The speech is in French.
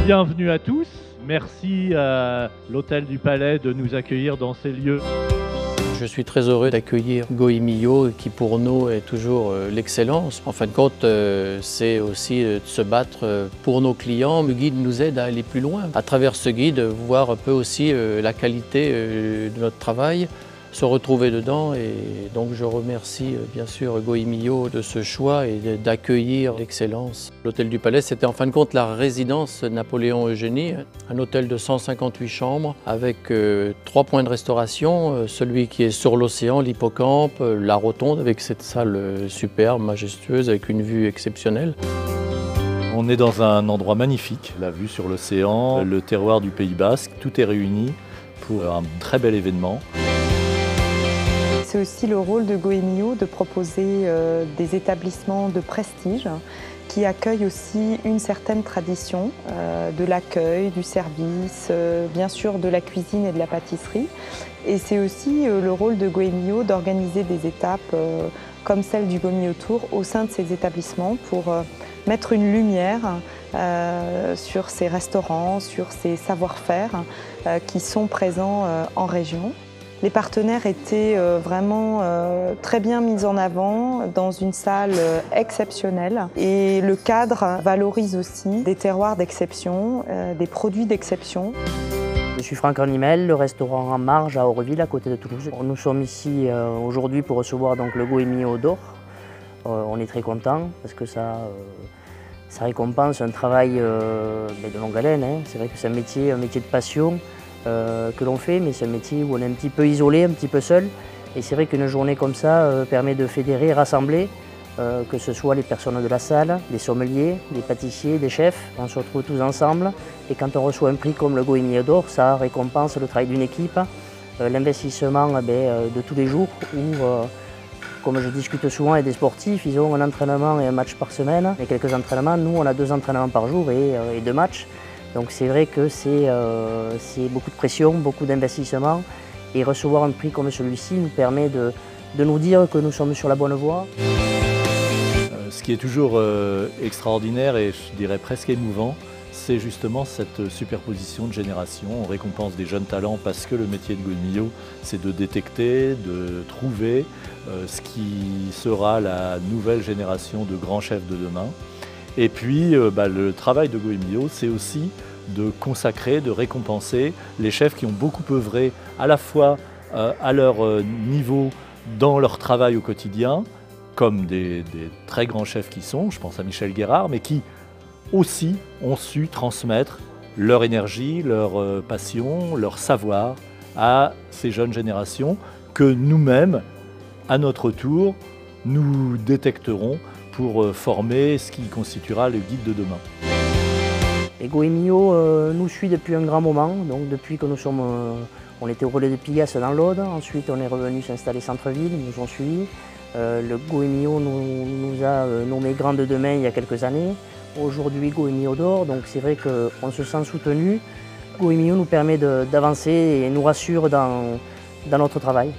Bienvenue à tous. Merci à l'Hôtel du Palais de nous accueillir dans ces lieux. Je suis très heureux d'accueillir Goemio qui pour nous est toujours l'excellence. En fin de compte, c'est aussi de se battre pour nos clients. Le guide nous aide à aller plus loin. À travers ce guide, voir un peu aussi la qualité de notre travail, se retrouver dedans. Et donc je remercie bien sûr Goemio de ce choix et d'accueillir l'excellence. L'Hôtel du Palais, c'était en fin de compte la résidence Napoléon-Eugénie, un hôtel de 158 chambres avec 3 points de restauration, celui qui est sur l'océan, l'hippocampe, la rotonde avec cette salle superbe, majestueuse, avec une vue exceptionnelle. On est dans un endroit magnifique, la vue sur l'océan, le terroir du Pays Basque, tout est réuni pour un très bel événement. C'est aussi le rôle de Goemio de proposer des établissements de prestige qui accueillent aussi une certaine tradition de l'accueil, du service, bien sûr de la cuisine et de la pâtisserie. Et c'est aussi le rôle de Goemio d'organiser des étapes comme celle du Goemio Tour au sein de ces établissements pour mettre une lumière sur ces restaurants, sur ces savoir-faire qui sont présents en région. Les partenaires étaient vraiment très bien mis en avant dans une salle exceptionnelle et le cadre valorise aussi des terroirs d'exception, des produits d'exception. Je suis Franck Arnimel, le restaurant En Marge à Aurevilles, à côté de Toulouse. Nous sommes ici aujourd'hui pour recevoir donc, le Goemio d'Or. On est très contents parce que ça récompense un travail de longue haleine. Hein. C'est vrai que c'est un métier de passion. Que l'on fait, mais c'est un métier où on est un petit peu isolé, un petit peu seul. Et c'est vrai qu'une journée comme ça permet de fédérer, rassembler, que ce soit les personnes de la salle, les sommeliers, les pâtissiers, les chefs. On se retrouve tous ensemble et quand on reçoit un prix comme le Goemio d'Or, ça récompense le travail d'une équipe, l'investissement de tous les jours où, comme je discute souvent avec des sportifs, ils ont un entraînement et un match par semaine. Et quelques entraînements, nous on a 2 entraînements par jour et 2 matchs. Donc c'est vrai que c'est beaucoup de pression, beaucoup d'investissement et recevoir un prix comme celui-ci nous permet de nous dire que nous sommes sur la bonne voie. Ce qui est toujours extraordinaire et je dirais presque émouvant, c'est justement cette superposition de générations. On récompense des jeunes talents parce que le métier de Goemio, c'est de détecter, de trouver ce qui sera la nouvelle génération de grands chefs de demain. Et puis le travail de Goemio, c'est aussi de consacrer, de récompenser les chefs qui ont beaucoup œuvré à la fois à leur niveau dans leur travail au quotidien, comme des très grands chefs qui sont, je pense à Michel Guérard, mais qui aussi ont su transmettre leur énergie, leur passion, leur savoir à ces jeunes générations que nous-mêmes, à notre tour, nous détecterons pour former ce qui constituera le guide de demain. Et Goemio nous suit depuis un grand moment, donc depuis que on était au relais de Pigasse dans l'Aude, ensuite on est revenu s'installer centre-ville, ils nous ont suivis. Le Goemio nous a nommé Grand de demain il y a quelques années, aujourd'hui Goemio d'Or, donc c'est vrai qu'on se sent soutenu. Goemio nous permet d'avancer et nous rassure dans notre travail.